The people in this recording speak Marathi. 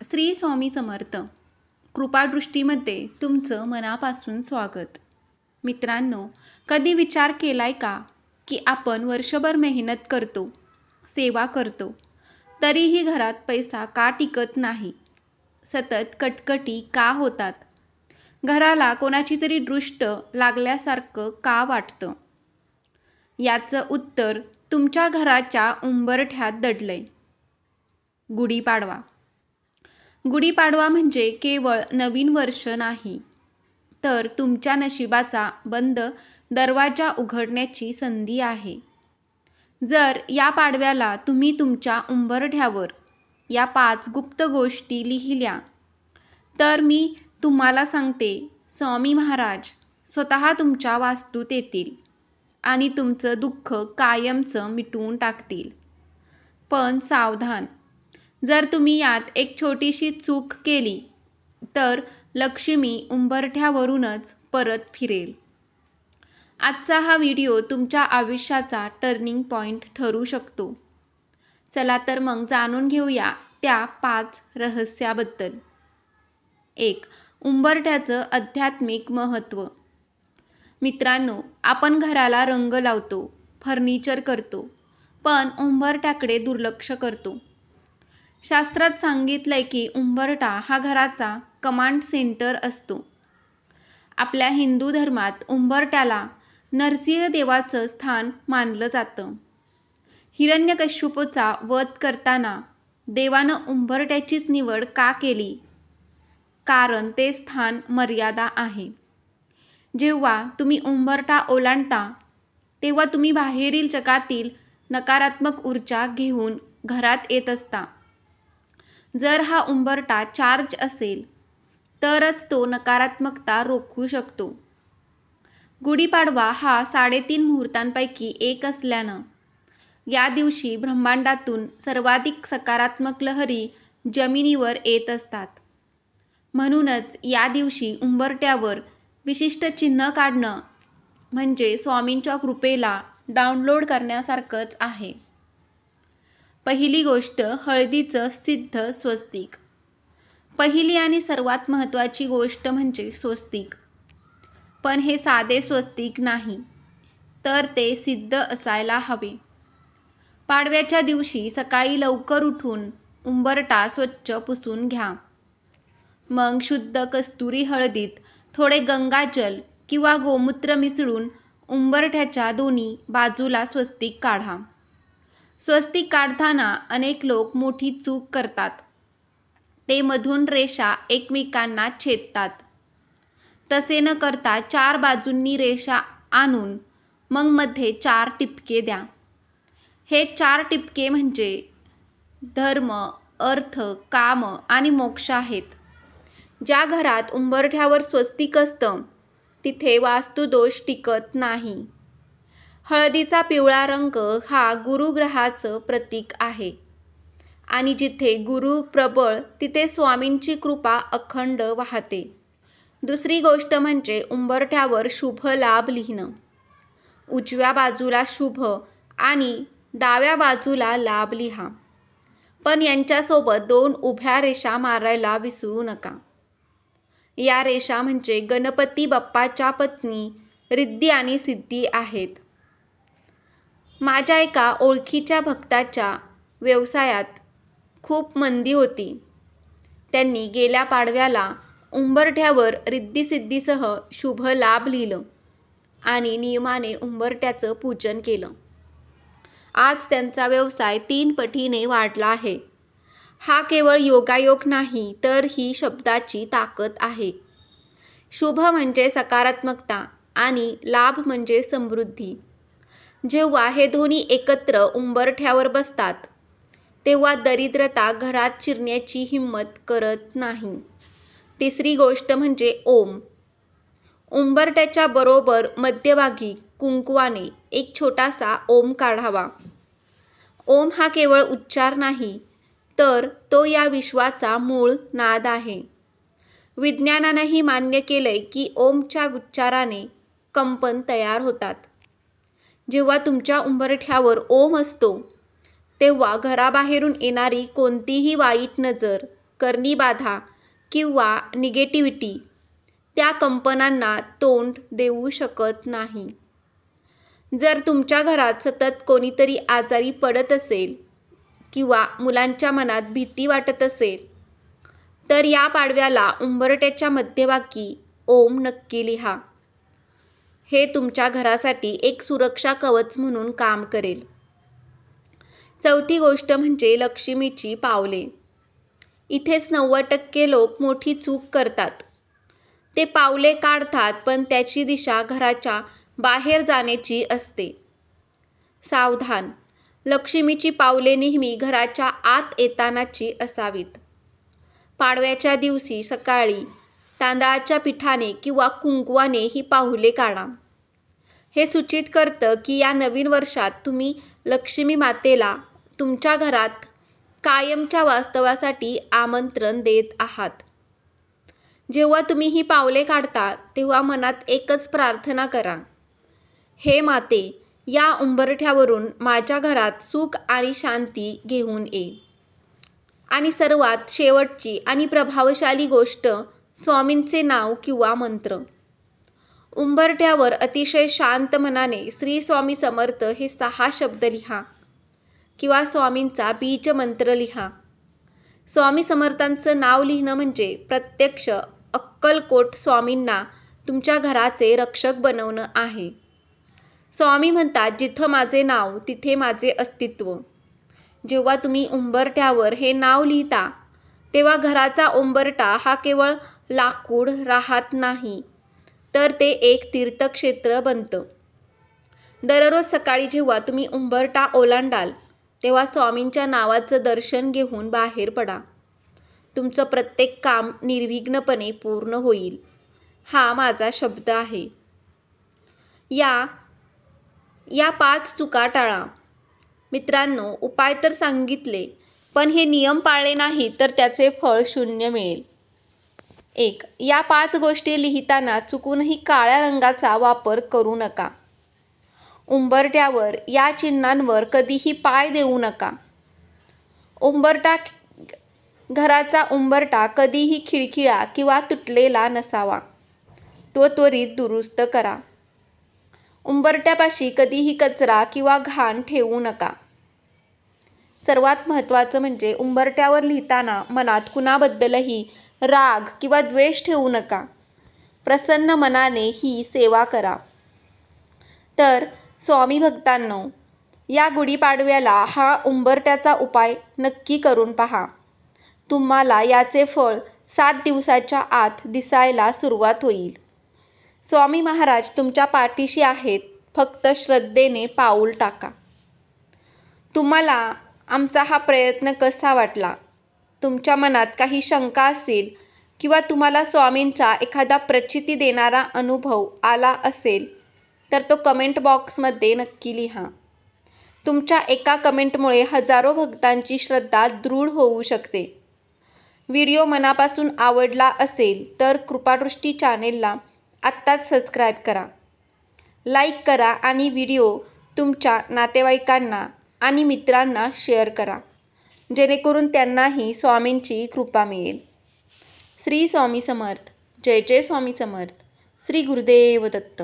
श्री स्वामी समर्थ. कृपादृष्टीमध्ये तुमचं मनापासून स्वागत. मित्रांनो, कधी विचार केलाय का की आपण वर्षभर मेहनत करतो, सेवा करतो, तरीही घरात पैसा का टिकत नाही? सतत कटकटी का होतात? घराला कोणाची तरी दृष्ट लागल्यासारखं का वाटतं? याचं उत्तर तुमच्या घराच्या उंबरठ्यात दडलंय. गुढीपाडवा. गुढीपाडवा म्हणजे केवळ नवीन वर्ष नाही, तर तुमच्या नशिबाचा बंद दरवाजा उघडण्याची संधी आहे. जर या पाडव्याला तुम्ही तुमच्या उंबरठ्यावर या 5 गुप्त गोष्टी लिहिल्या, तर मी तुम्हाला सांगते, स्वामी महाराज स्वतः तुमच्या वास्तूत येतील आणि तुमचं दुःख कायमचं मिटवून टाकतील. पण सावधान, जर तुम्ही यात एक छोटीशी चूक केली तर लक्ष्मी उंबरठ्यावरूनच परत फिरेल. आजचा हा व्हिडिओ तुमच्या आयुष्याचा टर्निंग पॉइंट ठरू शकतो. चला तर मग जाणून घेऊया त्या 5 रहस्याबद्दल. 1. उंबरठ्याचं आध्यात्मिक महत्त्व. मित्रांनो, आपण घराला रंग लावतो, फर्निचर करतो, पण उंबरठ्याकडे दुर्लक्ष करतो. शास्त्रात सांगितलंय की उंबरठा हा घराचा कमांड सेंटर असतो. आपल्या हिंदू धर्मात उंबरठ्याला नरसिंह देवाचं स्थान मानलं जातं. हिरण्यकश्यपूचा वध करताना देवानं उंबरठ्याचीच निवड का केली? कारण ते स्थान मर्यादा आहे. जेव्हा तुम्ही उंबरठा ओलांडता तेव्हा तुम्ही बाहेरील जगातील नकारात्मक ऊर्जा घेऊन घरात येत असता. जर हा उंबरठा चार्ज असेल तरच तो नकारात्मकता रोखू शकतो. गुढीपाडवा हा 3.5 मुहूर्तांपैकी एक असल्यानं या दिवशी ब्रह्मांडातून सर्वाधिक सकारात्मक लहरी जमिनीवर येत असतात. म्हणूनच या दिवशी उंबरठ्यावर विशिष्ट चिन्ह काढणं म्हणजे स्वामींच्या कृपेला डाउनलोड करण्यासारखंच आहे. पहिली गोष्ट, हळदीचं सिद्ध स्वस्तिक. पहिली आणि सर्वात महत्त्वाची गोष्ट म्हणजे स्वस्तिक. पण हे साधे स्वस्तिक नाही, तर ते सिद्ध असायला हवे. पाडव्याच्या दिवशी सकाळी लवकर उठून उंबरठा स्वच्छ पुसून घ्या. मग शुद्ध कस्तुरी हळदीत थोडे गंगाजल किंवा गोमूत्र मिसळून उंबरठ्याच्या दोन्ही बाजूला स्वस्तिक काढा. स्वस्तिक काढताना अनेक लोक मोठी चूक करतात. ते मधून रेषा एकमेकांना छेदतात. तसे न करता 4 बाजूंनी रेषा आणून मग मध्ये 4 टिपके द्या. हे 4 टिपके म्हणजे धर्म, अर्थ, काम आणि मोक्ष आहेत. ज्या घरात उंबरठ्यावर स्वस्तिक असतं तिथे वास्तुदोष टिकत नाही. हळदीचा पिवळा रंग हा गुरुग्रहाचं प्रतीक आहे आणि जिथे गुरु प्रबळ तिथे स्वामींची कृपा अखंड वाहते. दुसरी गोष्ट म्हणजे उंबरठ्यावर शुभ लाभ लिहिणं. उजव्या बाजूला शुभ आणि डाव्या बाजूला लाभ लिहा. पण यांच्यासोबत 2 उभ्या रेषा मारायला विसरू नका. या रेषा म्हणजे गणपती बाप्पाच्या पत्नी रिद्धी आणि सिद्धी आहेत. माझ्या एका ओळखीच्या भक्ताच्या व्यवसायात खूप मंदी होती. त्यांनी गेल्या पाडव्याला उंबरठ्यावर रिद्धी-सिद्धीसह शुभ लाभ लिहिलं आणि नियमाने उंबरठ्याचं पूजन केलं. आज त्यांचा व्यवसाय 3 पटीने वाढला आहे. हा केवळ योगायोग नाही, तर ही शब्दाची ताकद आहे. शुभ म्हणजे सकारात्मकता आणि लाभ म्हणजे समृद्धी. जेव्हा हे दोन्ही एकत्र उंबरठ्यावर बसतात तेव्हा दरिद्रता घरात शिरण्याची हिंमत करत नाही. तिसरी गोष्ट म्हणजे ओम. उंबरठ्याच्या बरोबर मध्यभागी कुंकवाने एक छोटासा ओम काढावा. ओम हा केवळ उच्चार नाही, तर तो या विश्वाचा मूळ नाद आहे. विज्ञानानंही मान्य केलंय की ओमच्या उच्चाराने कंपन तयार होतात. जेव्हा तुमच्या उंबरठ्यावर ओम असतो तेव्हा घराबाहेरून येणारी कोणतीही वाईट नजर करणी बाधा किंवा निगेटिव्हिटी त्या कंपनांना तोंड देऊ शकत नाही. जर तुमच्या घरात सतत कोणीतरी आजारी पडत असेल किंवा मुलांच्या मनात भीती वाटत असेल तर या पाडव्याला उंबरठ्याच्या मध्यभागी ओम नक्की लिहा. हे तुमच्या घरासाठी एक सुरक्षा कवच म्हणून काम करेल. चौथी गोष्ट म्हणजे लक्ष्मीची पावले. इथेच 90% लोक मोठी चूक करतात. ते पावले काढतात पण त्याची दिशा घराच्या बाहेर जाण्याची असते. सावधान! लक्ष्मीची पावले नेहमी घराच्या आत येतानाची असावीत. पाडव्याच्या दिवशी सकाळी तांदळाच्या पिठाने किंवा कुंकवाने ही पाऊले काढा. हे सूचित करतं की या नवीन वर्षात तुम्ही लक्ष्मी मातेला तुमच्या घरात कायमच्या वास्तवासाठी आमंत्रण देत आहात. जेव्हा तुम्ही ही पावले काढता तेव्हा मनात एकच प्रार्थना करा, हे माते, या उंबरठ्यावरून माझ्या घरात सुख आणि शांती घेऊन ये. आणि सर्वात शेवटची आणि प्रभावशाली गोष्ट, स्वामींचे नाव किंवा मंत्र. उंबरठ्यावर अतिशय शांत मनाने श्री स्वामी समर्थ हे 6 शब्द लिहा किंवा स्वामींचा बीज मंत्र लिहा. स्वामी समर्थांचं नाव लिहिणं म्हणजे प्रत्यक्ष अक्कलकोट स्वामींना तुमच्या घराचे रक्षक बनवणं आहे. स्वामी म्हणतात, जिथं माझे नाव तिथे माझे अस्तित्व. जेव्हा तुम्ही उंबरठ्यावर हे नाव लिहिता तेव्हा घराचा उंबरठा हा केवळ लाकूड राहत नाही, तर ते एक तीर्थक्षेत्र बनतं. दररोज सकाळी जेव्हा तुम्ही उंबरठा ओलांडाल तेव्हा स्वामींच्या नावाचं दर्शन घेऊन बाहेर पडा. तुमचं प्रत्येक काम निर्विघ्नपणे पूर्ण होईल, हा माझा शब्द आहे. या 5 चुका टाळा. मित्रांनो, उपाय तर सांगितले, पण हे नियम पाळले नाही तर त्याचे फळ शून्य मिळेल. 1. या 5 गोष्टी लिहिताना चुकूनही काळ्या रंगाचा वापर करू नका. उंबरठ्यावर या चिन्हांवर कधीही पाय देऊ नका. घराचा उंबरठा कधीही खिळखिळा किंवा तुटलेला नसावा. तो त्वरित दुरुस्त करा. उंबरठ्यापाशी कधीही कचरा किंवा घाण ठेवू नका. सर्वात महत्त्वाचं म्हणजे उंबरठ्यावर लिहिताना मनात कुणाबद्दलही राग किंवा द्वेष ठेवू नका. प्रसन्न मनाने ही सेवा करा. तर स्वामी भक्तांनो, या गुढीपाडव्याला हा उंबरठ्याचा उपाय नक्की करून पहा. तुम्हाला याचे फळ 7 दिवसाच्या आत दिसायला सुरुवात होईल. स्वामी महाराज तुमच्या पाठीशी आहेत, फक्त श्रद्धेने पाऊल टाका. तुम्हाला आमचा हा प्रयत्न कसा वाटला? तुमच्या मनात काही शंका असेल किंवा तुम्हाला स्वामींचा एखादा प्रचिती देणारा अनुभव आला असेल तर तो कमेंट बॉक्समध्ये नक्की लिहा. तुमच्या एका कमेंटमुळे हजारो भक्तांची श्रद्धा दृढ होऊ शकते. व्हिडिओ मनापासून आवडला असेल तर कृपादृष्टी चॅनेलला आत्ताच सबस्क्राईब करा, लाईक करा आणि व्हिडिओ तुमच्या नातेवाईकांना आणि मित्रांना शेअर करा, जेणेकरून त्यांनाही स्वामींची कृपा मिळेल. श्री स्वामी समर्थ. जय जय स्वामी समर्थ. श्री गुरुदेव दत्त.